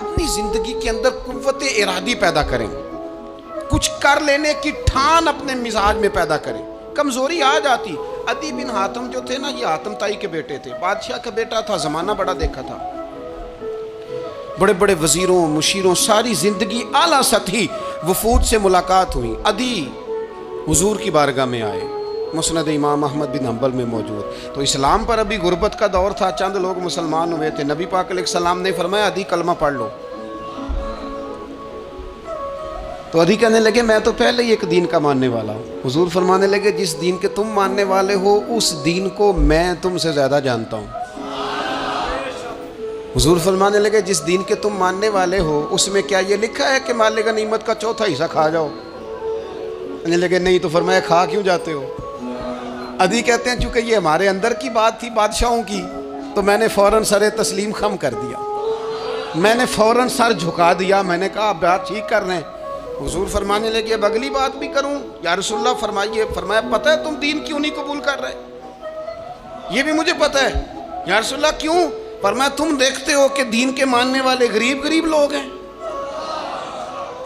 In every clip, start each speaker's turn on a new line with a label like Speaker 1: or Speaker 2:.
Speaker 1: اپنی زندگی کے اندر قوت ارادی پیدا کریں، کچھ کر لینے کی ٹھان اپنے مزاج میں پیدا کریں۔ کمزوری آ جاتی۔ عدی بن حاتم جو تھے نا، یہ حاتم تائی کے بیٹے تھے، بادشاہ کا بیٹا تھا، زمانہ بڑا دیکھا تھا، بڑے بڑے وزیروں مشیروں، ساری زندگی اعلیٰ سطحی وفود سے ملاقات ہوئی۔ عدی حضور کی بارگاہ میں آئے، مسند امام احمد بن حنبل میں موجود۔ تو اسلام پر ابھی غربت کا دور تھا، چند لوگ مسلمان ہوئے تھے۔ نبی پاک علیہ السلام نے فرمایا عدی کلمہ پڑھ لو۔ تو عدی کہنے لگے میں تو پہلے ہی ایک دین کا ماننے والا ہوں۔ حضور فرمانے لگے جس دین کے تم ماننے والے ہو اس دین کو میں تم سے زیادہ جانتا ہوں۔ حضور فرمانے لگے جس دین کے تم ماننے والے ہو اس میں کیا یہ لکھا ہے کہ مال غنیمت کا چوتھا حصہ کھا جاؤ؟ کہنے لگے نہیں۔ تو فرمایا کھا کیوں جاتے ہو؟ عدی کہتے ہیں چونکہ یہ ہمارے اندر کی بات تھی بادشاہوں کی، تو میں نے فوراً سر تسلیم خم کر دیا، میں نے فوراً سر جھکا دیا، میں نے کہا آپ بات ٹھیک کر رہے ہیں۔ حضور فرمانے لگے اب اگلی بات بھی کروں یا رسول اللہ فرمائیے۔ فرمایا پتہ ہے تم دین کیوں نہیں قبول کر رہے؟ یہ بھی مجھے پتہ ہے۔ یا رسول اللہ کیوں؟ فرمایا تم دیکھتے ہو کہ دین کے ماننے والے غریب لوگ ہیں،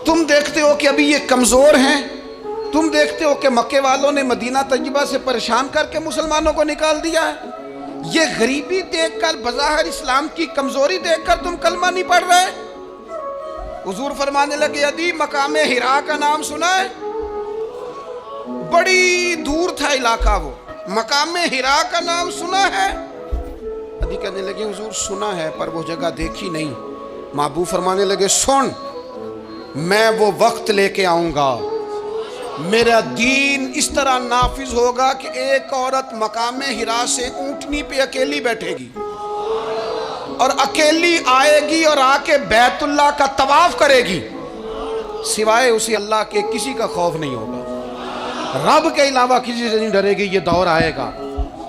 Speaker 1: تم دیکھتے ہو کہ ابھی یہ کمزور ہیں، تم دیکھتے ہو کہ مکے والوں نے مدینہ طیبہ سے پریشان کر کے مسلمانوں کو نکال دیا ہے، یہ غریبی دیکھ کر بظاہر اسلام کی کمزوری دیکھ کر تم کلمہ نہیں پڑھ رہے؟ حضور فرمانے لگے عدی مقام حرا کا نام سنا ہے؟ بڑی دور تھا علاقہ، وہ مقام حرا کا نام سنا ہے؟ عدی کہنے لگے حضور سنا ہے پر وہ جگہ دیکھی نہیں۔ محبوب فرمانے لگے سن، میں وہ وقت لے کے آؤں گا، میرا دین اس طرح نافذ ہوگا کہ ایک عورت مقام حرا سے اونٹنی پہ اکیلی بیٹھے گی اور اکیلی آئے گی اور آ کے بیت اللہ کا طواف کرے گی، سوائے اسے اللہ کے کسی کا خوف نہیں ہوگا، رب کے علاوہ کسی سے نہیں ڈرے گی۔ یہ دور آئے گا،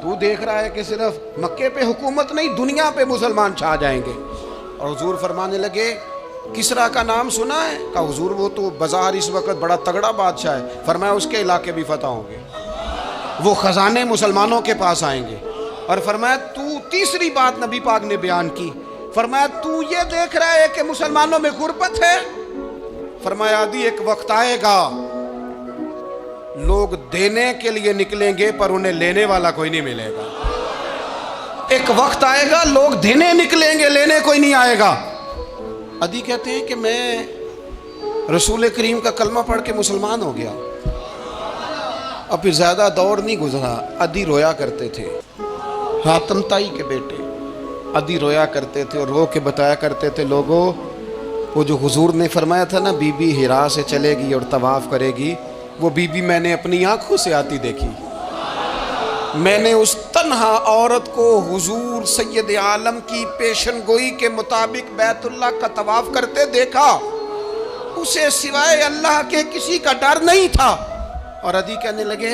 Speaker 1: تو دیکھ رہا ہے کہ صرف مکے پہ حکومت نہیں دنیا پہ مسلمان چھا جائیں گے۔ اور حضور فرمانے لگے کسرا کا نام سنا ہے؟ کہا حضور وہ تو بظاہر اس وقت بڑا تگڑا بادشاہ ہے۔ فرمایا اس کے علاقے بھی فتح ہوں گے، وہ خزانے مسلمانوں کے پاس آئیں گے۔ اور فرمایا تو تیسری بات نبی پاک نے بیان کی، فرمایا تو یہ دیکھ رہا ہے کہ مسلمانوں میں غربت ہے؟ فرمایا عدی ایک وقت آئے گا لوگ دینے کے لیے نکلیں گے پر انہیں لینے والا کوئی نہیں ملے گا۔ ایک وقت آئے گا لوگ دینے نکلیں گے لینے کوئی نہیں آئے گا۔ عدی کہتے ہیں کہ میں رسول کریم کا کلمہ پڑھ کے مسلمان ہو گیا، اب پھر زیادہ دور نہیں گزرا، عدی رویا کرتے تھے، حاتم تائی کے بیٹے عدی رویا کرتے تھے اور رو کے بتایا کرتے تھے لوگوں وہ جو حضور نے فرمایا تھا نا بی بی حرا سے چلے گی اور طواف کرے گی، وہ بی بی میں نے اپنی آنکھوں سے آتی دیکھی، میں نے اس تنہا عورت کو حضور سید عالم کی پیشن گوئی کے مطابق بیت اللہ کا طواف کرتے دیکھا، اسے سوائے اللہ کے کسی کا ڈر نہیں تھا۔ اور عدی کہنے لگے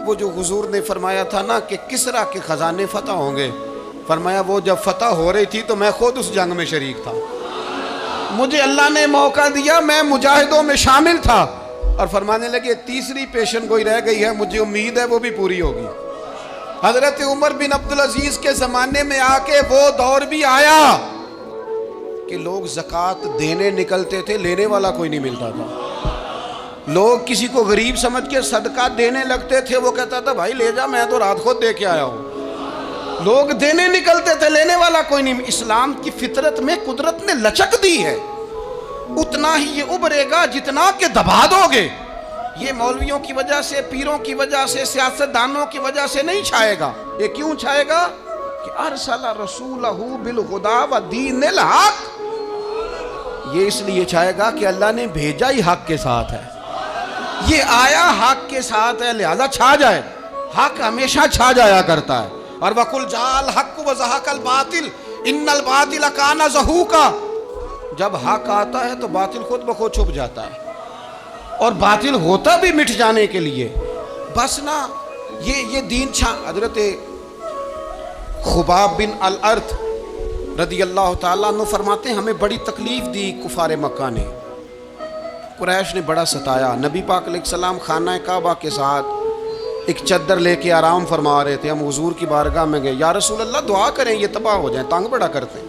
Speaker 1: وہ جو حضور نے فرمایا تھا نا کہ کسرا کے خزانے فتح ہوں گے، فرمایا وہ جب فتح ہو رہی تھی تو میں خود اس جنگ میں شریک تھا، مجھے اللہ نے موقع دیا، میں مجاہدوں میں شامل تھا۔ اور فرمانے لگے تیسری پیشن گوئی رہ گئی ہے، مجھے امید ہے وہ بھی پوری ہوگی۔ حضرت عمر بن عبدالعزیز کے زمانے میں آ کے وہ دور بھی آیا کہ لوگ زکوٰۃ دینے نکلتے تھے، لینے والا کوئی نہیں ملتا تھا، لوگ کسی کو غریب سمجھ کے صدقہ دینے لگتے تھے، وہ کہتا تھا بھائی لے جا میں تو رات خود دے کے آیا ہوں، لوگ دینے نکلتے تھے لینے والا کوئی نہیں۔ اسلام کی فطرت میں قدرت نے لچک دی ہے، اتنا ہی یہ ابھرے گا جتنا کہ دبا دو گے۔ یہ مولویوں کی وجہ سے، پیروں کی وجہ سے، سیاستدانوں کی وجہ سے نہیں چھائے گا۔ یہ کیوں چھائے گا کہ ارسل رسولہ بالہدی ودین الحق، یہ اس لیے چھائے گا کہ اللہ نے بھیجا ہی حق کے ساتھ ہے، یہ آیا حق کے ساتھ ہے، لہذا چھا جائے۔ حق ہمیشہ چھا جایا کرتا ہے۔ اور وَقُلْ جَاءَ الْحَقُّ وَزَهَقَ الْبَاطِلُ إِنَّ الْبَاطِلَ كَانَ زَهُوقًا، جب حق آتا ہے تو باطل خود بخود چھپ جاتا ہے، اور باطل ہوتا بھی مٹ جانے کے لیے بس نا یہ دین حضرت خباب بن الارت رضی اللہ تعالیٰ عنہ فرماتے ہیں ہمیں بڑی تکلیف دی کفار مکہ نے، قریش نے بڑا ستایا۔ نبی پاک علیہ السلام خانہ کعبہ کے ساتھ ایک چادر لے کے آرام فرما رہے تھے، ہم حضور کی بارگاہ میں گئے، یا رسول اللہ دعا کریں یہ تباہ ہو جائیں، تنگ بڑا کرتے ہیں۔